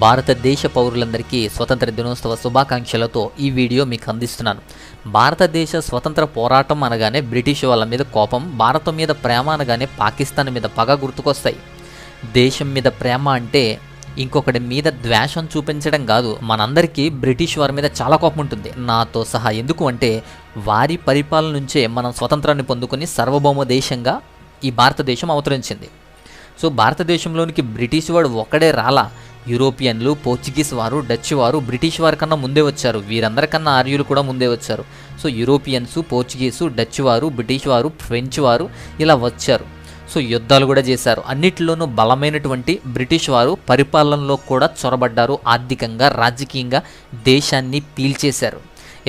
భారతదేశ పౌరులందరికీ స్వతంత్ర దినోత్సవ శుభాకాంక్షలతో ఈ వీడియో మీకు అందిస్తున్నాను. భారతదేశ స్వతంత్ర పోరాటం అనగానే బ్రిటిష్ వాళ్ళ మీద కోపం, భారతం మీద ప్రేమ అనగానే పాకిస్తాన్ మీద పగ గుర్తుకొస్తాయి. దేశం మీద ప్రేమ అంటే ఇంకొకటి మీద ద్వేషం చూపించడం కాదు. మనందరికీ బ్రిటిష్ వారి మీద చాలా కోపం ఉంటుంది, నాతో సహా. ఎందుకు అంటే వారి పరిపాలన నుంచే మనం స్వతంత్రాన్ని పొందుకొని సార్వభౌమ దేశంగా ఈ భారతదేశం అవతరించింది. సో భారతదేశంలోనికి బ్రిటిష్ వాడు ఒకడే రాలా. యూరోపియన్లు, పోర్చుగీస్ వారు, డచ్ వారు బ్రిటిష్ వారి కన్నా ముందే వచ్చారు. వీరందరికన్నా ఆర్యులు కూడా ముందే వచ్చారు. సో యూరోపియన్స్, పోర్చుగీసు, డచ్ వారు, బ్రిటిష్ వారు, ఫ్రెంచ్ వారు ఇలా వచ్చారు. సో యుద్ధాలు కూడా చేశారు. అన్నిటిలోనూ బలమైనటువంటి బ్రిటిష్ వారు పరిపాలనలో కూడా చొరబడ్డారు. ఆర్థికంగా, రాజకీయంగా దేశాన్ని పీల్చేశారు.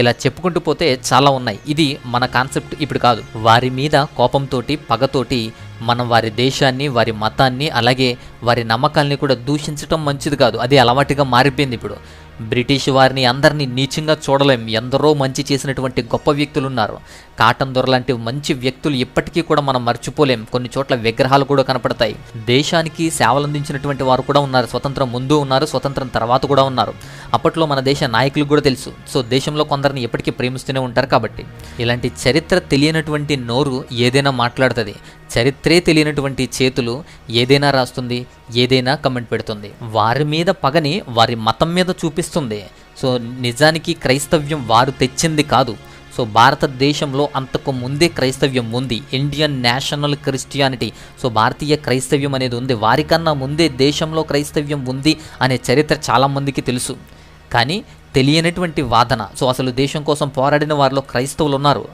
ఇలా చెప్పుకుంటూ పోతే చాలా ఉన్నాయి. ఇది మన కాన్సెప్ట్ ఇప్పుడు కాదు. వారి మీద కోపంతోటి, పగతోటి మనం వారి దేశాన్ని, వారి మతాన్ని, అలాగే వారి నమ్మకాల్ని కూడా దూషించడం మంచిది కాదు. అది అలవాటుగా మారిపోయింది ఇప్పుడు. బ్రిటిష్ వారిని అందరినీ నీచంగా చూడలేం. ఎందరో మంచి చేసినటువంటి గొప్ప వ్యక్తులు ఉన్నారు. కాటన్ దొర లాంటి మంచి వ్యక్తులు ఇప్పటికీ కూడా మనం మర్చిపోలేం. కొన్ని చోట్ల విగ్రహాలు కూడా కనపడతాయి. దేశానికి సేవలు అందించినటువంటి వారు కూడా ఉన్నారు. స్వతంత్రం ముందు ఉన్నారు, స్వతంత్రం తర్వాత కూడా ఉన్నారు. అప్పట్లో మన దేశ నాయకులకు కూడా తెలుసు. సో దేశంలో కొందరిని ఎప్పటికీ ప్రేమిస్తూనే ఉంటారు. కాబట్టి ఇలాంటి చరిత్ర తెలియనటువంటి నోరు ఏదైనా మాట్లాడుతుంది. చరిత్రే తెలియనటువంటి చేతులు ఏదైనా రాస్తుంది, ఏదైనా కమెంట్ పెడుతుంది. వారి మీద పగని వారి మతం మీద చూపిస్తుంది. సో నిజానికి క్రైస్తవ్యం వారు తెచ్చింది కాదు. సో భారతదేశంలో అంతకు ముందే క్రైస్తవ్యం ఉంది. ఇండియన్ నేషనల్ క్రిస్టియానిటీ, సో భారతీయ క్రైస్తవ్యం అనేది ఉంది. వారికన్నా ముందే దేశంలో క్రైస్తవ్యం ఉంది అనే చరిత్ర చాలామందికి తెలుసు. కానీ తెలియనటువంటి వాదన. సో అసలు దేశం కోసం పోరాడిన వారిలో క్రైస్తవులు ఉన్నారు.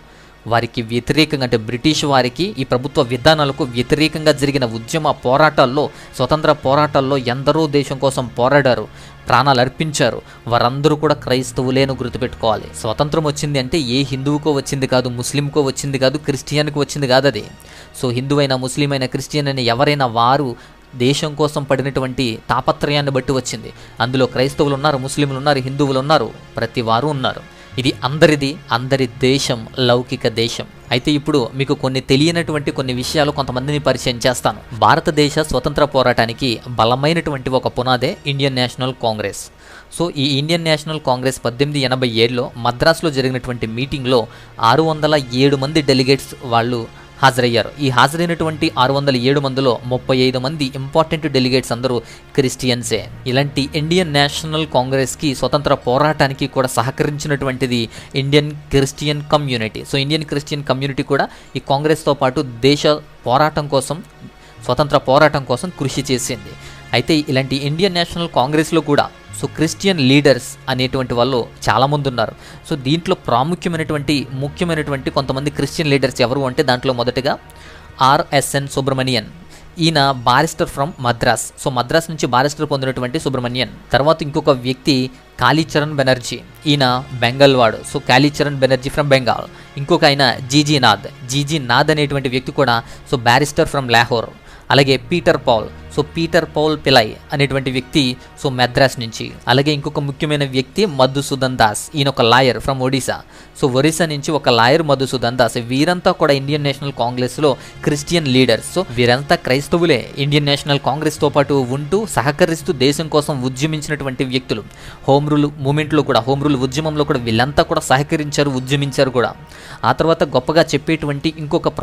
వారికి వ్యతిరేకంగా, అంటే బ్రిటిష్ వారికి, ఈ ప్రభుత్వ విధానాలకు వ్యతిరేకంగా జరిగిన ఉద్యమ పోరాటాల్లో, స్వతంత్ర పోరాటాల్లో ఎందరో దేశం కోసం పోరాడారు, ప్రాణాలు అర్పించారు. వారందరూ కూడా క్రైస్తవులేను గుర్తుపెట్టుకోవాలి. స్వతంత్రం వచ్చింది అంటే ఏ హిందువుకో వచ్చింది కాదు, ముస్లింకో వచ్చింది కాదు, క్రిస్టియన్కి వచ్చింది కాదు అది. సో హిందువైనా, ముస్లిం అయినా, క్రిస్టియన్ అయినా ఎవరైనా వారు దేశం కోసం పడినటువంటి తాపత్రయాన్ని బట్టి వచ్చింది. అందులో క్రైస్తవులు ఉన్నారు, ముస్లింలు ఉన్నారు, హిందువులు ఉన్నారు, ప్రతి వారు ఉన్నారు. ఇది అందరిది, అందరి దేశం, లౌకిక దేశం. అయితే ఇప్పుడు మీకు కొన్ని తెలియనటువంటి కొన్ని విషయాలు కొంతమందిని పరిచయం చేస్తాను. భారతదేశ స్వతంత్ర పోరాటానికి బలమైనటువంటి ఒక పునాదే ఇండియన్ నేషనల్ కాంగ్రెస్. సో ఈ ఇండియన్ నేషనల్ కాంగ్రెస్ 1887లో మద్రాసులో జరిగినటువంటి మీటింగ్లో 607 మంది డెలిగేట్స్ వాళ్ళు హాజరయ్యారు. ఈ హాజరైనటువంటి 607 మందిలో 35 మంది ఇంపార్టెంట్ డెలిగేట్స్ అందరూ క్రిస్టియన్సే. ఇలాంటి ఇండియన్ నేషనల్ కాంగ్రెస్కి, స్వతంత్ర పోరాటానికి కూడా సహకరించినటువంటిది Indian Christian community. So Indian Christian community కూడా ఈ కాంగ్రెస్తో పాటు దేశ పోరాటం కోసం, స్వతంత్ర పోరాటం కోసం కృషి చేసింది. అయితే ఇలాంటి ఇండియన్ నేషనల్ కాంగ్రెస్లో కూడా సో క్రిస్టియన్ లీడర్స్ అనేటువంటి వాళ్ళు చాలామంది ఉన్నారు. సో దీంట్లో ముఖ్యమైనటువంటి కొంతమంది క్రిస్టియన్ లీడర్స్ ఎవరు అంటే దాంట్లో మొదటగా ఆర్ఎస్ఎన్ సుబ్రమణియన్. ఈయన barrister from Madras. So Madras నుంచి బారిస్టర్ పొందినటువంటి సుబ్రమణియన్. తర్వాత ఇంకొక వ్యక్తి కాళీచరణ్ బెనర్జీ. ఈయన బెంగాల్ వాడు. So Kalicharan Banerjee from Bengal. ఇంకొక ఆయన జీజీ నాథ్ అనేటువంటి వ్యక్తి కూడా సో బారిస్టర్ ఫ్రమ్ లాహోర్. అలాగే పీటర్ పౌల్ పిలై అనేటువంటి వ్యక్తి సో మద్రాస్ నుంచి. అలాగే ఇంకొక ముఖ్యమైన వ్యక్తి మధుసూదన్ దాస్. ఈయన ఒక lawyer from Odisha. So Orissa నుంచి ఒక లాయర్ మధుసూదన్ దాస్. వీరంతా కూడా ఇండియన్ నేషనల్ కాంగ్రెస్లో క్రిస్టియన్ లీడర్స్. సో వీరంతా క్రైస్తవులే. ఇండియన్ నేషనల్ కాంగ్రెస్తో పాటు ఉంటూ సహకరిస్తూ దేశం కోసం ఉద్యమించినటువంటి వ్యక్తులు. హోమ్ రూల్ మూమెంట్లో కూడా, హోమ్ రూల్ ఉద్యమంలో కూడా వీళ్ళంతా కూడా సహకరించారు, ఉద్యమించారు కూడా. ఆ తర్వాత గొప్పగా చెప్పేటువంటి ఇంకొక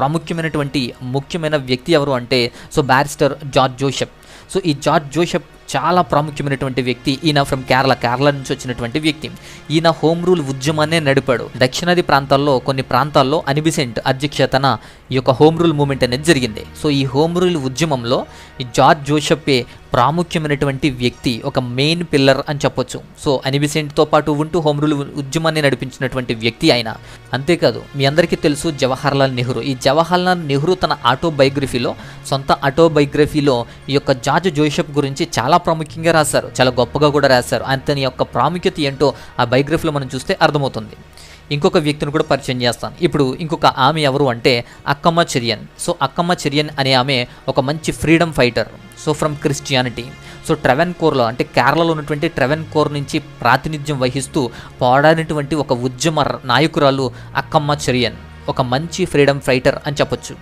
ముఖ్యమైన వ్యక్తి ఎవరు అంటే so barrister George Joseph. So ఈ జార్జ్ జోసెఫ్ చాలా ప్రాముఖ్యమైనటువంటి వ్యక్తి. ఈయన ఫ్రమ్ కేరళ నుంచి వచ్చినటువంటి వ్యక్తి. ఈయన హోమ్ రూల్ ఉద్యమాన్నే నడిపాడు. దక్షిణాది ప్రాంతాల్లో, కొన్ని ప్రాంతాల్లో అనిబిసెంట్ అధ్యక్షతన ఈ యొక్క హోమ్ రూల్ మూమెంట్ అనేది జరిగింది. సో ఈ హోమ్ రూల్ ఉద్యమంలో ఈ జార్జ్ జోసెఫే ప్రాముఖ్యమైనటువంటి వ్యక్తి, ఒక మెయిన్ పిల్లర్ అని చెప్పొచ్చు. సో అనిబిసెంట్తో పాటు ఉంటూ హోమ్ రూల్ ఉద్యమాన్ని నడిపించినటువంటి వ్యక్తి ఆయన. అంతేకాదు మీ అందరికీ తెలుసు జవహర్లాల్ నెహ్రూ. ఈ జవహర్లాల్ నెహ్రూ తన సొంత ఆటోబయోగ్రఫీలో ఈ యొక్క జార్జ్ జోసెఫ్ గురించి చాలా ప్రాముఖ్యంగా రాశారు, చాలా గొప్పగా కూడా రాశారు. అతని యొక్క ప్రాముఖ్యత ఏంటో ఆ బయోగ్రఫీలో మనం చూస్తే అర్థమవుతుంది. ఇంకొక వ్యక్తిని కూడా పరిచయం చేస్తాను. ఇప్పుడు ఇంకొక ఆమె ఎవరు అంటే అక్కమ్మ చెరియన్. సో అక్కమ్మ చెరియన్ అనే ఆమె ఒక మంచి freedom fighter. So from Christianity. So ట్రెవెన్కోర్లో, అంటే కేరళలో ఉన్నటువంటి ట్రెవెన్కోర్ నుంచి ప్రాతినిధ్యం వహిస్తూ పోరాడినటువంటి ఒక ఉద్యమ నాయకురాలు అక్కమ్మ చెరియన్. ఒక మంచి ఫ్రీడమ్ ఫైటర్ అని చెప్పొచ్చు.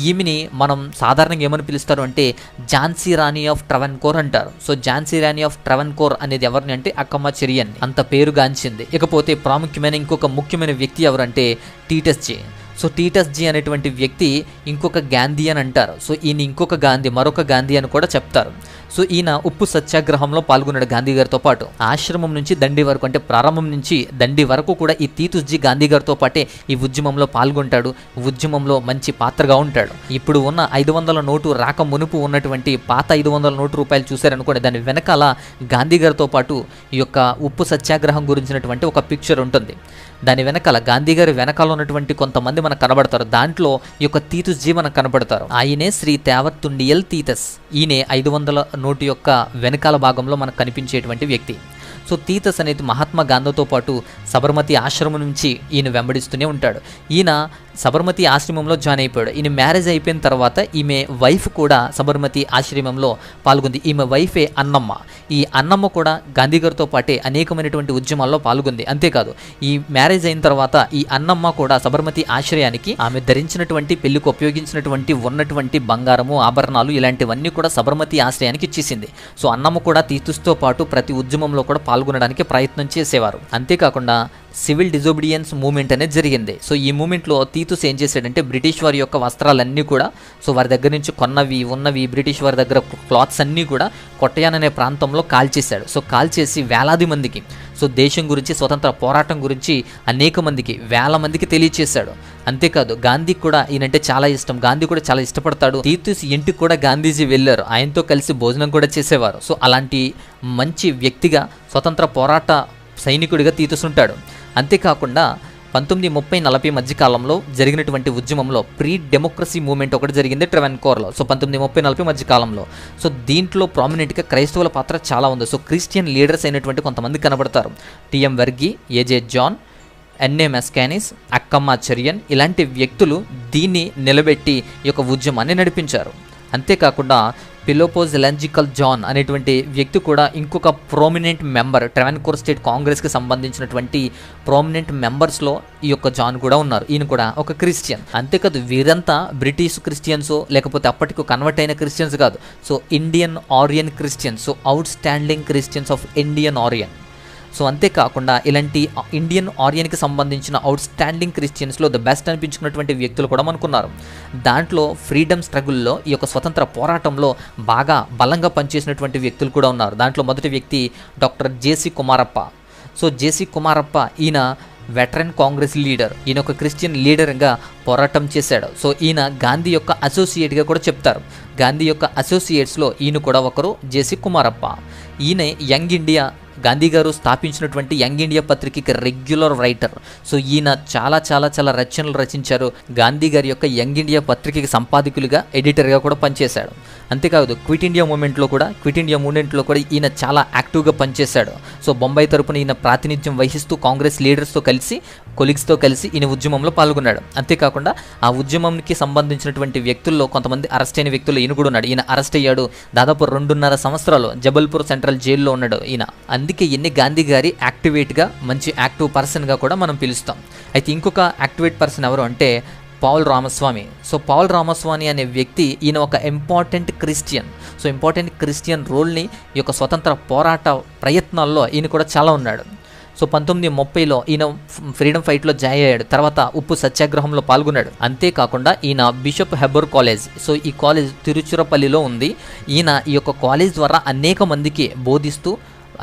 ఈమెని మనం సాధారణంగా ఏమని పిలుస్తారు అంటే ఝాన్సీ రాణి ఆఫ్ ట్రావెన్కోర్ అంటారు. So Jhansi Rani of Travancore అనేది ఎవరిని అంటే అక్కమ్మ చెరియన్ అంత పేరుగాంచింది. ఇకపోతే ప్రాముఖ్యమైన ఇంకొక ముఖ్యమైన వ్యక్తి ఎవరంటే టీటస్ జే. సో టీటస్ జీ అనేటువంటి వ్యక్తి ఇంకొక గాంధీ అని అంటారు. సో ఈయన ఇంకొక గాంధీ, మరొక గాంధీ అని కూడా చెప్తారు. సో ఈయన ఉప్పు సత్యాగ్రహంలో పాల్గొన్నాడు గాంధీ గారితో పాటు. ఆశ్రమం నుంచి దండి వరకు, అంటే ప్రారంభం నుంచి దండి వరకు కూడా ఈ టీటస్ జీ గాంధీ గారితో పాటే ఈ ఉద్యమంలో పాల్గొంటాడు. ఉద్యమంలో మంచి పాత్రగా ఉంటాడు. ఇప్పుడు ఉన్న 500 నోటు రాక మునుపు ఉన్నటువంటి పాత 500 నోటు రూపాయలు చూశారనుకోండి, దాని వెనకాల గాంధీ గారితో పాటు ఈ యొక్క ఉప్పు సత్యాగ్రహం గురించినటువంటి ఒక పిక్చర్ ఉంటుంది. దాని వెనకాల గాంధీ గారి వెనకాల ఉన్నటువంటి కొంతమంది మనకు కనబడతారు. దాంట్లో ఈ యొక్క టీటస్ జీ మనకు కనబడతారు. ఆయనే శ్రీ తేవత్తుండియల్ టీటస్. ఈయనే 500 నోటు యొక్క వెనకాల భాగంలో మనకు కనిపించేటువంటి వ్యక్తి. సో టీటస్ అనేది మహాత్మా గాంధీతో పాటు సబర్మతి ఆశ్రమం నుంచి ఈయన వెంబడిస్తూనే ఉంటాడు. ఈయన సబర్మతి ఆశ్రమంలో జాయిన్ అయిపోయాడు. ఈయన మ్యారేజ్ అయిపోయిన తర్వాత ఈమె వైఫ్ కూడా సబర్మతి ఆశ్రమంలో పాల్గొంది. ఈమె వైఫే అన్నమ్మ. ఈ అన్నమ్మ కూడా గాంధీ గారితో పాటే అనేకమైనటువంటి ఉద్యమాల్లో పాల్గొంది. అంతేకాదు, ఈ మ్యారేజ్ అయిన తర్వాత ఈ అన్నమ్మ కూడా సబర్మతి ఆశ్రయానికి ఆమె ధరించినటువంటి పెళ్లికి ఉపయోగించినటువంటి ఉన్నటువంటి బంగారము, ఆభరణాలు ఇలాంటివన్నీ కూడా సబర్మతి ఆశ్రయానికి ఇచ్చేసింది. సో అన్నమ్మ కూడా టీటస్తో పాటు ప్రతి ఉద్యమంలో కూడా పాల్గొనడానికి ప్రయత్నం చేసేవారు. అంతేకాకుండా సివిల్ డిజోబిడియన్స్ మూవ్మెంట్ అనేది జరిగింది. సో ఈ మూవ్మెంట్లో టీటస్ ఏం చేశాడంటే బ్రిటిష్ వారి యొక్క వస్త్రాలన్నీ కూడా, సో వారి దగ్గర నుంచి కొన్నవి ఉన్నవి బ్రిటిష్ వారి దగ్గర క్లాత్స్ అన్నీ కూడా కొట్టయాన్ అనే ప్రాంతంలో కాల్చేశాడు. సో కాల్చేసి వేలాది మందికి, సో దేశం గురించి, స్వతంత్ర పోరాటం గురించి అనేక మందికి, వేల మందికి తెలియచేశాడు. అంతేకాదు గాంధీ కూడా ఈయనంటే చాలా ఇష్టం. గాంధీ కూడా చాలా ఇష్టపడతాడు. టీటస్ ఇంటికి కూడా గాంధీజీ వెళ్ళారు. ఆయనతో కలిసి భోజనం కూడా చేసేవారు. సో అలాంటి మంచి వ్యక్తిగా, స్వతంత్ర పోరాట సైనికుడిగా టీటస్ ఉంటాడు. అంతేకాకుండా 1930-40 మధ్యకాలంలో జరిగినటువంటి ఉద్యమంలో ప్రీ డెమోక్రసీ మూవ్మెంట్ ఒకటి జరిగింది ట్రావెన్కోర్లో. సో 1930-40 మధ్యకాలంలో. సో దీంట్లో ప్రామినెంట్గా క్రైస్తవుల పాత్ర చాలా ఉంది. సో క్రిస్టియన్ లీడర్స్ అయినటువంటి కొంతమంది కనబడతారు. టిఎం వర్గీ, ఏజే జాన్, ఎన్ఏ మెస్కానిస్, అక్కమ్మ చెరియన్ ఇలాంటి వ్యక్తులు దీన్ని నిలబెట్టి ఈ యొక్క ఉద్యమాన్ని నడిపించారు. అంతేకాకుండా పిలోపో జెలెంజికల్ జాన్ అనేటువంటి వ్యక్తి కూడా ఇంకొక ప్రోమినెంట్ మెంబర్, ట్రావెన్కోర్ స్టేట్ కాంగ్రెస్కి సంబంధించినటువంటి ప్రోమినెంట్ మెంబర్స్లో ఈ యొక్క జాన్ కూడా ఉన్నారు. ఈయన కూడా ఒక క్రిస్టియన్. అంతేకాదు వీరంతా బ్రిటిష్ క్రిస్టియన్స్ లేకపోతే అప్పటికి కన్వర్ట్ అయిన క్రిస్టియన్స్ కాదు. So Indian Aryan Christians, so out standing Christians of Indian Aryan. So అంతేకాకుండా ఇలాంటి ఇండియన్ ఆరియన్కి సంబంధించిన అవుట్ స్టాండింగ్ క్రిస్టియన్స్లో ద బెస్ట్ అనిపించుకున్నటువంటి వ్యక్తులు కూడా మనకున్నారు. దాంట్లో ఫ్రీడమ్ స్ట్రగుల్లో, ఈ యొక్క స్వతంత్ర పోరాటంలో బాగా బలంగా పనిచేసినటువంటి వ్యక్తులు కూడా ఉన్నారు. దాంట్లో మొదటి వ్యక్తి డాక్టర్ జేసీ కుమారప్ప. సో జేసీ కుమారప్ప ఈయన వెటరన్ కాంగ్రెస్ లీడర్. ఈయన ఒక క్రిస్టియన్ లీడర్గా పోరాటం చేశాడు. సో ఈయన గాంధీ యొక్క అసోసియేట్గా కూడా చెప్తారు. గాంధీ యొక్క అసోసియేట్స్లో ఈయన కూడా ఒకరు జేసీ కుమారప్ప. ఈయన యంగ్ ఇండియా, గాంధీ గారు స్థాపించినటువంటి యంగ్ ఇండియా పత్రికకి రెగ్యులర్ రైటర్. సో ఈయన చాలా చాలా చాలా రచనలు రచించారు. గాంధీ గారి యొక్క యంగ్ ఇండియా పత్రికకి సంపాదకులుగా, ఎడిటర్గా కూడా పనిచేశాడు. అంతేకాదు క్విట్ ఇండియా మూమెంట్లో కూడా ఈయన చాలా యాక్టివ్గా పనిచేశాడు. సో బొంబాయి తరపున ఈయన ప్రాతినిధ్యం వహిస్తూ కాంగ్రెస్ లీడర్స్తో కలిసి, కొలీగ్స్తో కలిసి ఈయన ఉద్యమంలో పాల్గొన్నాడు. అంతేకాకుండా ఆ ఉద్యమంకి సంబంధించినటువంటి వ్యక్తుల్లో కొంతమంది అరెస్ట్ అయిన వ్యక్తులు ఈయన కూడా ఉన్నాడు. ఈయన అరెస్ట్ అయ్యాడు. దాదాపు 2.5 సంవత్సరాలు జబల్పూర్ సెంట్రల్ జైల్లో ఉన్నాడు ఈయన. అందుకే ఈయన్ని గాంధీ గారి యాక్టివేట్గా, మంచి యాక్టివ్ పర్సన్గా కూడా మనం పిలుస్తాం. అయితే ఇంకొక యాక్టివేట్ పర్సన్ ఎవరు అంటే పౌల్ రామస్వామి. సో పౌల్ రామస్వామి అనే వ్యక్తి, ఈయన ఒక important Christian. So important Christian రోల్ని ఈ యొక్క స్వతంత్ర పోరాట ప్రయత్నాల్లో ఈయన కూడా చాలా ఉన్నాడు. సో 1930లో ఈయన ఫ్రీడమ్ ఫైట్లో జాయిన్ అయ్యాడు. తర్వాత ఉప్పు సత్యాగ్రహంలో పాల్గొన్నాడు. అంతేకాకుండా ఈయన బిషప్ హెబర్ కాలేజ్, సో ఈ కాలేజ్ తిరుచిరపల్లిలో ఉంది. ఈయన ఈ యొక్క కాలేజ్ ద్వారా అనేక మందికి బోధిస్తూ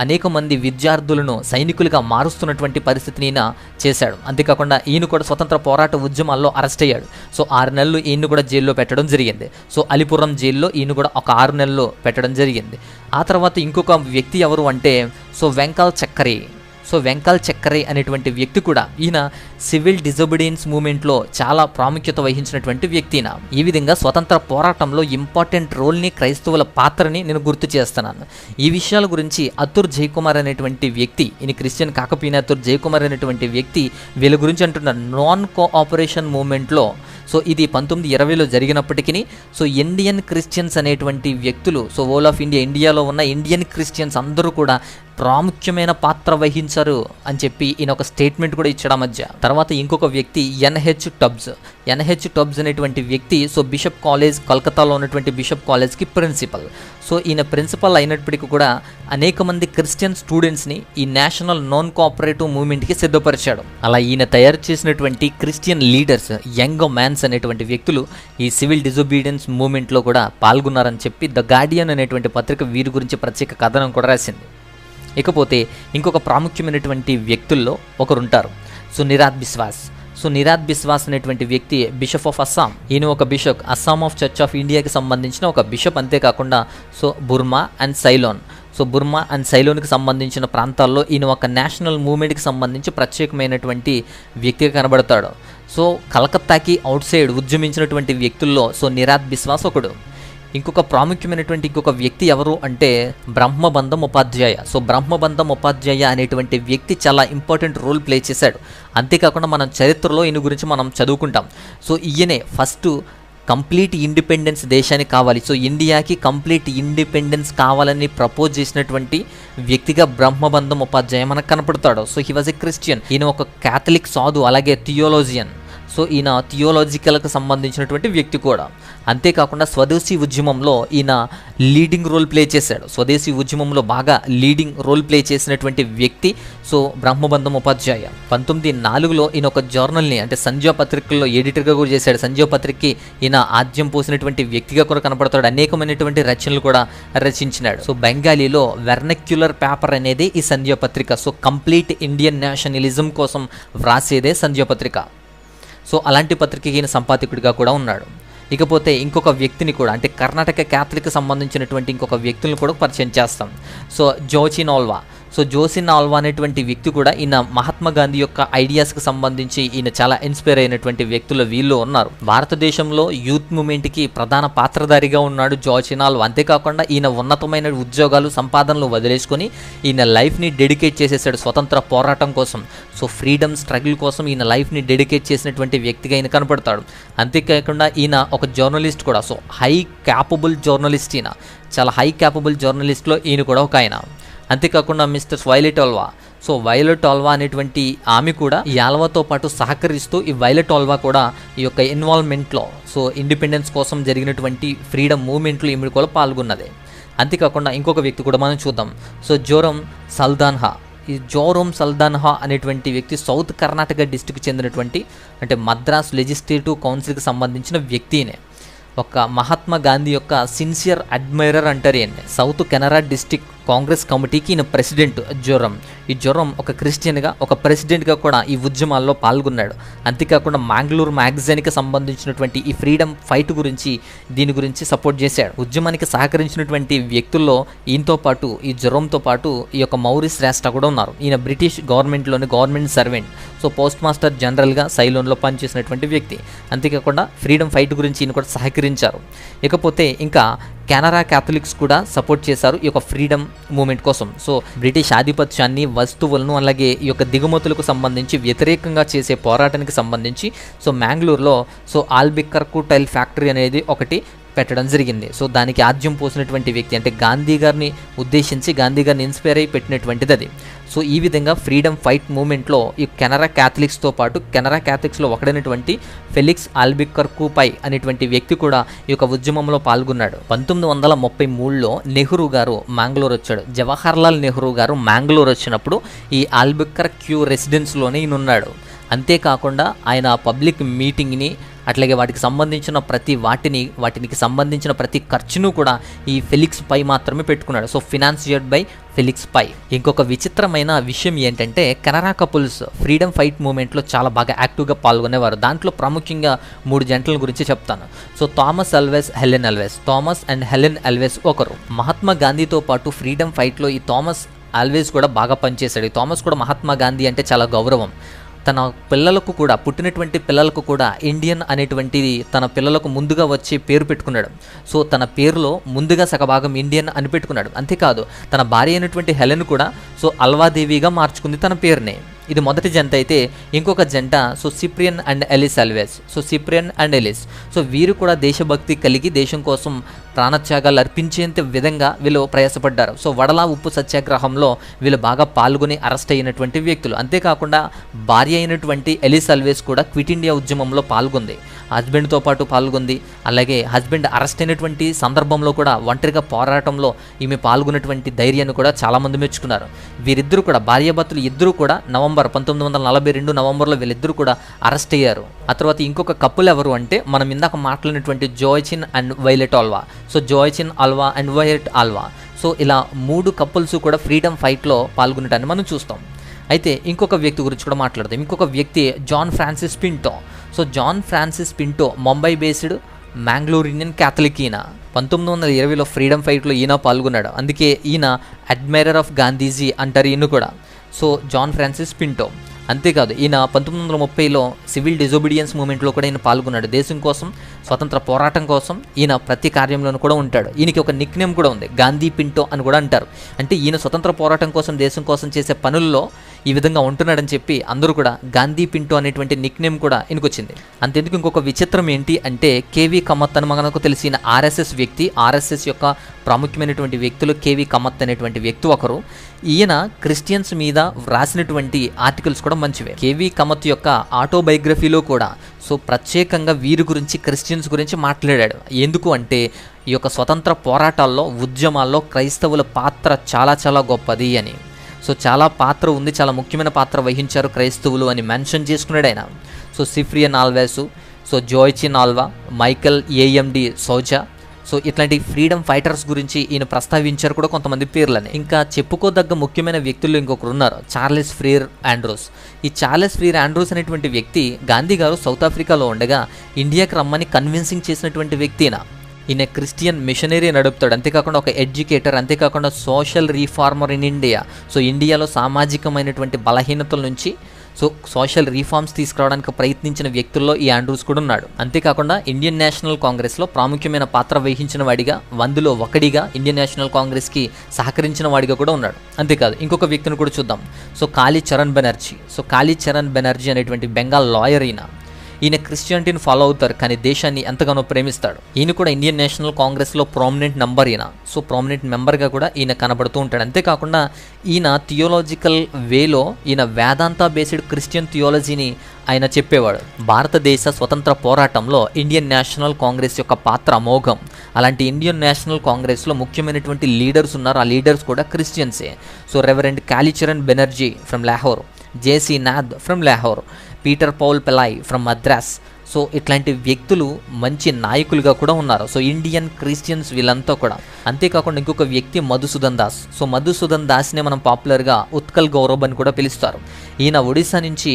అనేక మంది విద్యార్థులను సైనికులుగా మారుస్తున్నటువంటి పరిస్థితిని ఈయన చేశాడు. అంతేకాకుండా ఈయన కూడా స్వతంత్ర పోరాట ఉద్యమాల్లో అరెస్ట్ అయ్యాడు. సో 6 నెలలు ఈయన కూడా జైల్లో పెట్టడం జరిగింది. సో అలిపురం జైల్లో ఈయన కూడా ఒక 6 నెలలు పెట్టడం జరిగింది. ఆ తర్వాత ఇంకొక వ్యక్తి ఎవరు అంటే సో వెంకల్ చక్కరి. సో వెంకల్ చక్కరే అనేటువంటి వ్యక్తి కూడా ఈయన సివిల్ డిజోబిడియన్స్ మూవ్మెంట్లో చాలా ప్రాముఖ్యత వహించినటువంటి వ్యక్తి. ఈ విధంగా స్వతంత్ర పోరాటంలో ఇంపార్టెంట్ రోల్ని, క్రైస్తవుల పాత్రని నేను గుర్తు చేస్తున్నాను. ఈ విషయాల గురించి అతుర్ జయకుమార్ అనేటువంటి వ్యక్తి, ఈయన క్రిస్టియన్ కాకపోయినా అతుర్ జయకుమార్ అనేటువంటి వ్యక్తి వీళ్ళ గురించి అంటున్నారు. నాన్ కోఆపరేషన్ మూవ్మెంట్లో, సో ఇది 1920లో జరిగినప్పటికీ సో ఇండియన్ క్రిస్టియన్స్ అనేటువంటి వ్యక్తులు, సో హోల్ ఆఫ్ ఇండియాలో ఉన్న ఇండియన్ క్రిస్టియన్స్ అందరూ కూడా ప్రాముఖ్యమైన పాత్ర వహించారు అని చెప్పి ఈయన ఒక స్టేట్మెంట్ కూడా ఇచ్చాడు ఆ మధ్య. తర్వాత ఇంకొక వ్యక్తి ఎన్హెచ్ టబ్స్ అనేటువంటి వ్యక్తి సో బిషప్ కాలేజ్, కలకత్తాలో ఉన్నటువంటి బిషప్ కాలేజ్కి ప్రిన్సిపల్. సో ఈయన ప్రిన్సిపల్ అయినప్పటికీ కూడా అనేక మంది క్రిస్టియన్ స్టూడెంట్స్ని ఈ నేషనల్ నాన్ కోఆపరేటివ్ మూవ్మెంట్కి సిద్ధపరిచాడు. అలా ఈయన తయారు చేసినటువంటి క్రిస్టియన్ లీడర్స్, యంగ్ మ్యాన్స్ అనేటువంటి వ్యక్తులు ఈ సివిల్ డిజోబీడియన్స్ మూవ్మెంట్లో కూడా పాల్గొన్నారని చెప్పి ద గార్డియన్ అనేటువంటి పత్రిక వీరి గురించి ప్రత్యేక కథనం కూడా రాసింది. ఇకపోతే ఇంకొక ప్రాముఖ్యమైనటువంటి వ్యక్తుల్లో ఒకరుంటారు, సో నిరాద్ బిస్వాస్ అనేటువంటి వ్యక్తి బిషప్ ఆఫ్ అస్సాం. ఈయన ఒక bishop, Assam of church of ఇండియాకి సంబంధించిన ఒక బిషప్. అంతేకాకుండా సో బుర్మా అండ్ సైలోన్కి సంబంధించిన ప్రాంతాల్లో ఈయన ఒక నేషనల్ మూవ్మెంట్కి సంబంధించి ప్రత్యేకమైనటువంటి వ్యక్తిగా కనబడతాడు. సో కలకత్తాకి అవుట్ సైడ్ ఉద్యమించినటువంటి వ్యక్తుల్లో సో నిరాద్ బిస్వాస్ ఒకడు. ఇంకొక ప్రాముఖ్యమైనటువంటి ఇంకొక వ్యక్తి ఎవరు అంటే బ్రహ్మబంధం ఉపాధ్యాయ అనేటువంటి వ్యక్తి చాలా ఇంపార్టెంట్ రోల్ ప్లే చేశాడు. అంతేకాకుండా మనం చరిత్రలో ఈయన గురించి మనం చదువుకుంటాం. సో ఈయనే ఫస్ట్ కంప్లీట్ ఇండిపెండెన్స్ దేశానికి కావాలి, సో ఇండియాకి కంప్లీట్ ఇండిపెండెన్స్ కావాలని ప్రపోజ్ చేసినటువంటి వ్యక్తిగా బ్రహ్మబంధం ఉపాధ్యాయ మనకు కనపడతాడు. So he was a Christian. ఈయన ఒక క్యాథలిక్ సాధు, అలాగే థియోలాజియన్. సో ఈయన థియోలాజికల్కి సంబంధించినటువంటి వ్యక్తి కూడా. అంతేకాకుండా స్వదేశీ ఉద్యమంలో ఈయన లీడింగ్ రోల్ ప్లే చేశాడు. స్వదేశీ ఉద్యమంలో బాగా లీడింగ్ రోల్ ప్లే చేసినటువంటి వ్యక్తి సో బ్రహ్మబంధం ఉపాధ్యాయ. 1904లో ఈయన ఒక జర్నల్ని అంటే సంధ్యా పత్రికల్లో ఎడిటర్గా కూడా చేశాడు. సంధ్యా పత్రికకి ఈయన ఆద్యం పోసినటువంటి వ్యక్తిగా కూడా కనపడతాడు. అనేకమైనటువంటి రచనలు కూడా రచించినాడు. సో బెంగాలీలో వెర్నక్యులర్ పేపర్ అనేది ఈ సంధ్యా పత్రిక. సో కంప్లీట్ ఇండియన్ నేషనలిజం కోసం వ్రాసేదే సంధ్యా పత్రిక. సో అలాంటి పత్రికకి ఈయన సంపాదకుడిగా కూడా ఉన్నాడు. ఇకపోతే ఇంకొక వ్యక్తిని కూడా అంటే కర్ణాటక క్యాథలిక్ సంబంధించినటువంటి ఇంకొక వ్యక్తులను కూడా పరిచయం చేస్తాం. సో జోసిన్ ఆల్వా అనేటువంటి వ్యక్తి కూడా ఈయన మహాత్మా గాంధీ యొక్క ఐడియాస్కి సంబంధించి ఈయన చాలా ఇన్స్పైర్ అయినటువంటి వ్యక్తులు వీళ్ళు ఉన్నారు. భారతదేశంలో యూత్ మూవ్మెంట్కి ప్రధాన పాత్రధారిగా ఉన్నాడు జోసిన్ ఆల్వా. అంతేకాకుండా ఈయన ఉన్నతమైన ఉద్యోగాలు, సంపాదనలు వదిలేసుకొని ఈయన లైఫ్ని డెడికేట్ చేసేసాడు స్వతంత్ర పోరాటం కోసం. సో ఫ్రీడమ్ స్ట్రగుల్ కోసం ఈయన లైఫ్ని డెడికేట్ చేసినటువంటి వ్యక్తిగా ఈయన కనపడతాడు. అంతేకాకుండా ఈయన ఒక జర్నలిస్ట్ కూడా. సో హై క్యాపబుల్ జర్నలిస్ట్, ఈయన చాలా హై క్యాపబుల్ జర్నలిస్ట్లో ఈయన కూడా ఒక ఆయన. అంతేకాకుండా మిస్టర్ వైలెట్ ఆల్వా అనేటువంటి ఆమె కూడా ఈ ఆల్వాతో పాటు సహకరిస్తూ ఈ వైలెట్ ఆల్వా కూడా ఈ యొక్క ఇన్వాల్వ్మెంట్లో సో ఇండిపెండెన్స్ కోసం జరిగినటువంటి ఫ్రీడమ్ మూవ్మెంట్లో ఈమె కూడా పాల్గొన్నది. అంతేకాకుండా ఇంకొక వ్యక్తి కూడా మనం చూద్దాం. సో జోరమ్ సల్దాన్హా అనేటువంటి వ్యక్తి సౌత్ కర్ణాటక డిస్టిక్కి చెందినటువంటి అంటే మద్రాస్ లెజిస్లేటివ్ కౌన్సిల్కి సంబంధించిన వ్యక్తినే. ఒక మహాత్మా గాంధీ యొక్క సిన్సియర్ అడ్మైరర్ అంటారు ఈయన్ని. సౌత్ కెనరా డిస్టిక్ కాంగ్రెస్ కమిటీకి ఈయన ప్రెసిడెంట్ ఈ జోరమ్ ఒక క్రిస్టియన్గా, ఒక ప్రెసిడెంట్గా కూడా ఈ ఉద్యమాల్లో పాల్గొన్నాడు. అంతేకాకుండా మ్యాంగ్లూర్ మ్యాగజైన్కి సంబంధించినటువంటి ఈ ఫ్రీడమ్ ఫైట్ దీని గురించి సపోర్ట్ చేశాడు. ఉద్యమానికి సహకరించినటువంటి వ్యక్తుల్లో ఈయనతో పాటు ఈ జోరమ్తో పాటు ఈ యొక్క మౌరిస్ శ్రేష్ఠ కూడా ఉన్నారు. ఈయన బ్రిటిష్ గవర్నమెంట్లోని government servant, so post master జనరల్గా సైలోన్లో పనిచేసినటువంటి వ్యక్తి. అంతేకాకుండా ఫ్రీడమ్ ఫైట్ గురించి ఈయన కూడా సహకరించారు. ఇకపోతే ఇంకా కెనరా క్యాథలిక్స్ కూడా సపోర్ట్ చేశారు ఈ యొక్క ఫ్రీడమ్ మూవ్మెంట్ కోసం. సో బ్రిటిష్ ఆధిపత్యాన్ని, వస్తువులను, అలాగే ఈ యొక్క దిగుమతులకు సంబంధించి వ్యతిరేకంగా చేసే పోరాటానికి సంబంధించి సో మ్యాంగ్లూర్లో సో ఆల్బిక్కర్కు టైల్ ఫ్యాక్టరీ అనేది ఒకటి పెట్టడం జరిగింది. సో దానికి ఆద్యం పోసినటువంటి వ్యక్తి అంటే గాంధీ గారిని ఉద్దేశించి, గాంధీ గారిని ఇన్స్పైర్ అయి పెట్టినటువంటిది అది. సో ఈ విధంగా ఫ్రీడమ్ ఫైట్ మూవ్మెంట్లో ఈ కెనరా క్యాథలిక్స్తో పాటు కెనరా క్యాథలిక్స్లో ఒకడైనటువంటి ఫెలిక్స్ ఆల్బిక్కర్కుపై అనేటువంటి వ్యక్తి కూడా ఈ యొక్క ఉద్యమంలో పాల్గొన్నాడు. 1933లో నెహ్రూ గారు మ్యాంగ్లూర్ వచ్చాడు. జవహర్లాల్ నెహ్రూ గారు మ్యాంగ్లూర్ వచ్చినప్పుడు ఈ ఆల్బిక్కర్క్యూ రెసిడెన్స్లోనే ఈయన ఉన్నాడు. అంతేకాకుండా ఆయన పబ్లిక్ మీటింగ్ని, అట్లాగే వాటికి సంబంధించిన ప్రతి ఖర్చును కూడా ఈ ఫెలిక్స్ పై మాత్రమే పెట్టుకున్నాడు. సో ఫినాన్సియర్డ్ బై ఫెలిక్స్ పై. ఇంకొక విచిత్రమైన విషయం ఏంటంటే కెనరా కపుల్స్ ఫ్రీడమ్ ఫైట్ మూవ్మెంట్లో చాలా బాగా యాక్టివ్గా పాల్గొనేవారు. దాంట్లో ప్రాముఖ్యంగా 3 జంటల గురించి చెప్తాను. సో థామస్ అండ్ హెలెన్ అల్వెస్ ఒకరు. మహాత్మా గాంధీతో పాటు ఫ్రీడమ్ ఫైట్లో ఈ థామస్ అల్వెస్ కూడా బాగా పనిచేశాడు. ఈ థామస్ కూడా మహాత్మా గాంధీ అంటే చాలా గౌరవం. తన పిల్లలకు కూడా, పుట్టినటువంటి పిల్లలకు కూడా ఇండియన్ అనేటువంటిది తన పిల్లలకు ముందుగా వచ్చే పేరు పెట్టుకున్నాడు. సో తన పేరులో ముందుగా సగభాగం ఇండియన్ అని పెట్టుకున్నాడు. అంతేకాదు తన భార్య అయినటువంటి హెలెన్ కూడా సో అల్వాదేవిగా మార్చుకుంది తన పేరుని. ఇది మొదటి జంట అయితే ఇంకొక జంట so Cyprian and Elis Alves. So Cyprian and Elis so వీరు కూడా దేశభక్తి కలిగి దేశం కోసం ప్రాణత్యాగాలు అర్పించేంత విధంగా వీళ్ళు ప్రయాసపడ్డారు. సో వడలా ఉప్పు సత్యాగ్రహంలో వీళ్ళు బాగా పాల్గొని అరెస్ట్ అయినటువంటి వ్యక్తులు. అంతేకాకుండా భార్య అయినటువంటి ఎలిస్ అల్వేస్ కూడా క్విట్ ఇండియా ఉద్యమంలో పాల్గొంది, హస్బెండ్తో పాటు పాల్గొంది. అలాగే హస్బెండ్ అరెస్ట్ అయినటువంటి సందర్భంలో కూడా ఒంటరిగా పోరాటంలో ఈమె పాల్గొన్నటువంటి ధైర్యాన్ని కూడా చాలామంది మెచ్చుకున్నారు. వీరిద్దరూ కూడా భార్యాభర్తలు ఇద్దరు కూడా నవంబర్ 1942 నవంబర్లో వీళ్ళిద్దరూ కూడా అరెస్ట్ అయ్యారు. ఆ తర్వాత ఇంకొక కపుల్ ఎవరు అంటే మనం ఇందాక మాట్లాడినటువంటి Joachim and Violet Alva. So Joachim Alva and Violet Alva. So ఇలా 3 కపుల్స్ కూడా ఫ్రీడమ్ ఫైట్లో పాల్గొనటాన్ని మనం చూస్తాం. అయితే ఇంకొక వ్యక్తి గురించి కూడా మాట్లాడదాం. ఇంకొక వ్యక్తి John Francis Pinto. So John Francis Pinto Mumbai based Mangalore Indian Catholic. ఈయన 1920లో ఫ్రీడమ్ ఫైట్లో ఈయన పాల్గొన్నాడు. అందుకే ఈయన అడ్మైరర్ ఆఫ్ గాంధీజీ అంటారు ఈయన కూడా. So John Francis Pinto. అంతేకాదు ఈయన 1930లో సివిల్ డిజోబీడియన్స్ మూమెంట్లో కూడా ఈయన పాల్గొన్నాడు. దేశం కోసం స్వతంత్ర పోరాటం కోసం ఈయన ప్రతి కార్యంలోనూ కూడా ఉంటాడు. ఈయనకి ఒక నిక్ నేమ్ కూడా ఉంది, గాంధీ పింటో అని కూడా అంటారు. అంటే ఈయన స్వతంత్ర పోరాటం కోసం దేశం కోసం చేసే పనుల్లో ఈ విధంగా ఉంటున్నాడని చెప్పి అందరూ కూడా గాంధీ పింటో అనేటువంటి నిక్ నేమ్ కూడా ఈయనకొచ్చింది. అంతేందుకు ఇంకొక విచిత్రం ఏంటి అంటే కేవీ కమత్ అని మనకు తెలిసిన ఆర్ఎస్ఎస్ వ్యక్తి, ఆర్ఎస్ఎస్ యొక్క ప్రాముఖ్యమైనటువంటి వ్యక్తులు కేవీ కమత్ అనేటువంటి వ్యక్తి ఒకరు. ఈయన క్రిస్టియన్స్ మీద రాసినటువంటి ఆర్టికల్స్ కూడా మంచివే. కేవీ కమత్ యొక్క ఆటోబయోగ్రఫీలో కూడా సో ప్రత్యేకంగా వీరి గురించి క్రిస్టియన్స్ గురించి మాట్లాడాడు. ఎందుకు అంటే ఈ యొక్క స్వతంత్ర పోరాటాల్లో ఉద్యమాల్లో క్రైస్తవుల పాత్ర చాలా చాలా గొప్పది అని. సో చాలా పాత్ర ఉంది, చాలా ముఖ్యమైన పాత్ర వహించారు క్రైస్తవులు అని మెన్షన్ చేసుకున్నాడు ఆయన. సో సిప్రియన్ ఆల్వేసు, సో జోయిచిన్ ఆల్వా, మైకల్ ఏఎండి సోజా. సో ఇట్లాంటి ఫ్రీడమ్ ఫైటర్స్ గురించి ఈయన ప్రస్తావించారు కూడా కొంతమంది పేర్లని. ఇంకా చెప్పుకోదగ్గ ముఖ్యమైన వ్యక్తులు ఇంకొకరు ఉన్నారు, చార్లెస్ ఫ్రీర్ ఆండ్రూస్. ఈ చార్లెస్ ఫ్రీర్ ఆండ్రూస్ అనేటువంటి వ్యక్తి గాంధీ గారు సౌత్ ఆఫ్రికాలో ఉండగా ఇండియాకి రమ్మని కన్విన్సింగ్ చేసినటువంటి వ్యక్తి. ఈయన క్రిస్టియన్ మిషనరీ నడుపుతాడు. అంతేకాకుండా ఒక ఎడ్యుకేటర్, అంతేకాకుండా social reformer in India. So ఇండియాలో సామాజికమైనటువంటి బలహీనతల నుంచి సో సోషల్ రీఫార్మ్స్ తీసుకురావడానికి ప్రయత్నించిన వ్యక్తుల్లో ఈ ఆండ్రూస్ కూడా ఉన్నాడు. అంతేకాకుండా ఇండియన్ నేషనల్ కాంగ్రెస్లో ప్రాముఖ్యమైన పాత్ర వహించిన వాడిగా, వందులో ఒకడిగా ఇండియన్ నేషనల్ కాంగ్రెస్కి సహకరించిన వాడిగా కూడా ఉన్నాడు. అంతేకాదు ఇంకొక వ్యక్తిని కూడా చూద్దాం. సో కాళీచరణ్ బెనర్జీ. సో కాళీచరణ్ బెనర్జీ అనేటువంటి బెంగాల్ లాయర్. ఈయన క్రిస్టియానిటీని ఫాలో అవుతారు, కానీ దేశాన్ని ఎంతగానో ప్రేమిస్తాడు. ఈయన కూడా ఇండియన్ నేషనల్ కాంగ్రెస్లో ప్రామినెంట్ మెంబర్ ఈయన. సో ప్రామినెంట్ మెంబర్గా కూడా ఈయన కనబడుతూ ఉంటాడు. అంతేకాకుండా ఈయన థియోలాజికల్ వేలో ఈయన వేదాంత బేస్డ్ క్రిస్టియన్ థియాలజీని ఆయన చెప్పేవాడు. భారతదేశ స్వతంత్ర పోరాటంలో ఇండియన్ నేషనల్ కాంగ్రెస్ యొక్క పాత్ర అమోఘం. అలాంటి ఇండియన్ నేషనల్ కాంగ్రెస్లో ముఖ్యమైనటువంటి లీడర్స్ ఉన్నారు, ఆ లీడర్స్ కూడా క్రిస్టియన్సే. So reverend Kalicharan Banerjee from Lahore, J C Nath from Lahore, Peter Paul Pillai from Madras. So ఇట్లాంటి వ్యక్తులు మంచి నాయకులుగా కూడా ఉన్నారు. సో ఇండియన్ క్రిస్టియన్స్ వీళ్ళంతా కూడా. అంతేకాకుండా ఇంకొక వ్యక్తి మధుసూదన్ దాస్. సో మధుసూదన్ దాస్నే మనం పాపులర్గా ఉత్కల్ గౌరవ్ అని కూడా పిలుస్తారు. ఈయన ఒడిశా నుంచి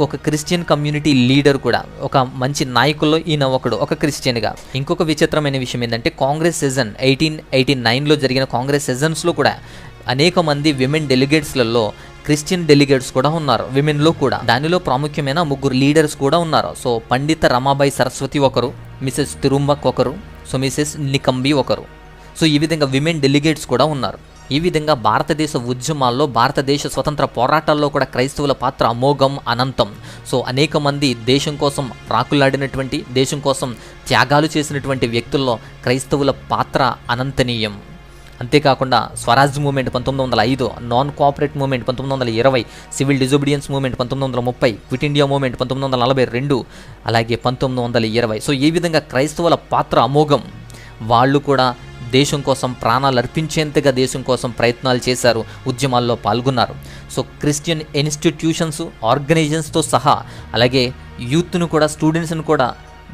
ఒక క్రిస్టియన్ కమ్యూనిటీ లీడర్ కూడా, ఒక మంచి నాయకుల్లో ఈయన ఒకడు, ఒక క్రిస్టియన్గా. ఇంకొక విచిత్రమైన విషయం ఏంటంటే కాంగ్రెస్ సెజన్ 1889లో జరిగిన కాంగ్రెస్ సెజన్స్లో కూడా అనేక మంది విమెన్ డెలిగేట్స్లలో క్రిస్టియన్ డెలిగేట్స్ కూడా ఉన్నారు, విమెన్లో కూడా. దానిలో ప్రాముఖ్యమైన 3 లీడర్స్ కూడా ఉన్నారు. సో పండిత రమాబాయి సరస్వతి ఒకరు, మిసెస్ తిరుంబక్ ఒకరు, సో మిసెస్ నికంబి ఒకరు. సో ఈ విధంగా విమెన్ డెలిగేట్స్ కూడా ఉన్నారు. ఈ విధంగా భారతదేశ ఉద్యమాల్లో, భారతదేశ స్వతంత్ర పోరాటాల్లో కూడా క్రైస్తవుల పాత్ర అమోఘం, అనంతం. సో అనేక మంది దేశం కోసం రాకులాడినటువంటి, దేశం కోసం త్యాగాలు చేసినటువంటి వ్యక్తుల్లో క్రైస్తవుల పాత్ర అనంతనీయం. అంతేకాకుండా Swaraj movement 1905, non cooperate movement 1920, civil disobedience movement 1930, quit India movement 1942, అలాగే 1920. సో ఈ విధంగా క్రైస్తవుల పాత్ర అమోఘం. వాళ్ళు కూడా దేశం కోసం ప్రాణాలు అర్పించేంతగా దేశం కోసం ప్రయత్నాలు చేశారు, ఉద్యమాల్లో పాల్గొన్నారు. సో క్రిస్టియన్ ఇన్స్టిట్యూషన్స్, ఆర్గనైజేషన్స్తో సహా అలాగే యూత్ను కూడా, స్టూడెంట్స్ని కూడా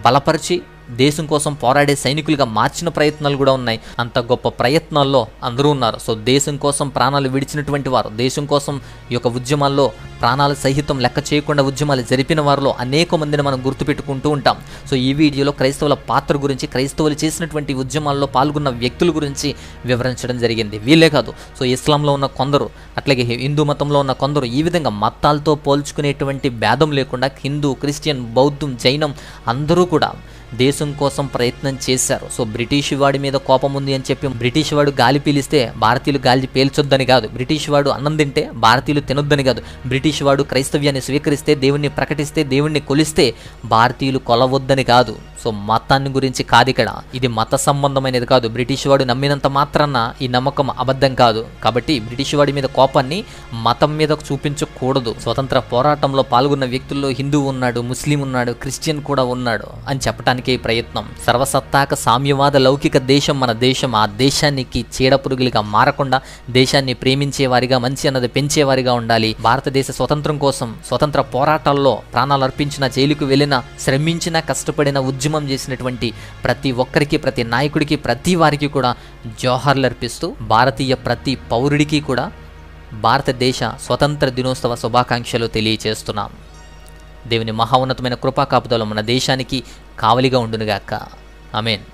బలపరిచి దేశం కోసం పోరాడే సైనికులుగా మార్చిన ప్రయత్నాలు కూడా ఉన్నాయి. అంత గొప్ప ప్రయత్నాల్లో అందరూ ఉన్నారు. సో దేశం కోసం ప్రాణాలు విడిచినటువంటి వారు, దేశం కోసం ఈ యొక్క ఉద్యమాల్లో ప్రాణాలు సహితం లెక్క చేయకుండా ఉద్యమాలు జరిపిన వారిలో అనేక మందిని మనం గుర్తుపెట్టుకుంటూ ఉంటాం. సో ఈ వీడియోలో క్రైస్తవుల పాత్ర గురించి, క్రైస్తవులు చేసినటువంటి ఉద్యమాల్లో పాల్గొన్న వ్యక్తుల గురించి వివరించడం జరిగింది. వీళ్ళే కాదు, సో ఇస్లాంలో ఉన్న కొందరు, అట్లాగే హిందూ మతంలో ఉన్న కొందరు, ఈ విధంగా మతాలతో పోల్చుకునేటువంటి భేదం లేకుండా హిందూ, క్రిస్టియన్, బౌద్ధం, జైనం అందరూ కూడా దేశం కోసం ప్రయత్నం చేశారు. సో బ్రిటిష్ వాడి మీద కోపం ఉంది అని చెప్పి బ్రిటిష్ వాడు గాలి పీలిస్తే భారతీయులు గాలి పీల్చొద్దని కాదు, బ్రిటిష్ వాడు అన్నం తింటే భారతీయులు తినొద్దని కాదు, బ్రిటిష్ వాడు క్రైస్తవ్యాన్ని స్వీకరిస్తే, దేవుణ్ణి ప్రకటిస్తే, దేవుణ్ణి కొలిస్తే భారతీయులు కొలవద్దని కాదు. సో మతాన్ని గురించి కాదు ఇక్కడ, ఇది మత సంబంధమైనది కాదు. బ్రిటిష్ వాడు నమ్మినంత మాత్రాన ఈ నమ్మకం అబద్ధం కాదు. కాబట్టి బ్రిటిష్ వాడి మీద కోపాన్ని మతం మీద చూపించకూడదు. స్వతంత్ర పోరాటంలో పాల్గొన్న వ్యక్తుల్లో హిందూ ఉన్నాడు, ముస్లిం ఉన్నాడు, క్రిస్టియన్ కూడా ఉన్నాడు అని చెప్పడానికే ఈ ప్రయత్నం. సర్వసత్తాక సామ్యవాద లౌకిక దేశం మన దేశం. ఆ దేశానికి చీడపురుగులుగా మారకుండా దేశాన్ని ప్రేమించేవారిగా, మంచి అన్నది పెంచేవారిగా ఉండాలి. భారతదేశ స్వతంత్రం కోసం స్వతంత్ర పోరాటాల్లో ప్రాణాలు అర్పించిన, జైలుకు వెళ్ళిన, శ్రమించిన, కష్టపడిన, ఉద్యమం చేసినటువంటి ప్రతి ఒక్కరికి, ప్రతి నాయకుడికి, ప్రతి వారికి కూడా జోహార్లు అర్పిస్తూ భారతీయ ప్రతి పౌరుడికి కూడా భారతదేశ స్వతంత్ర దినోత్సవ శుభాకాంక్షలు తెలియచేస్తున్నాం. దేవుని మహోన్నతమైన కృపా కాపుదల మన దేశానికి కావలిగా ఉండునుగాక. ఆమేన్.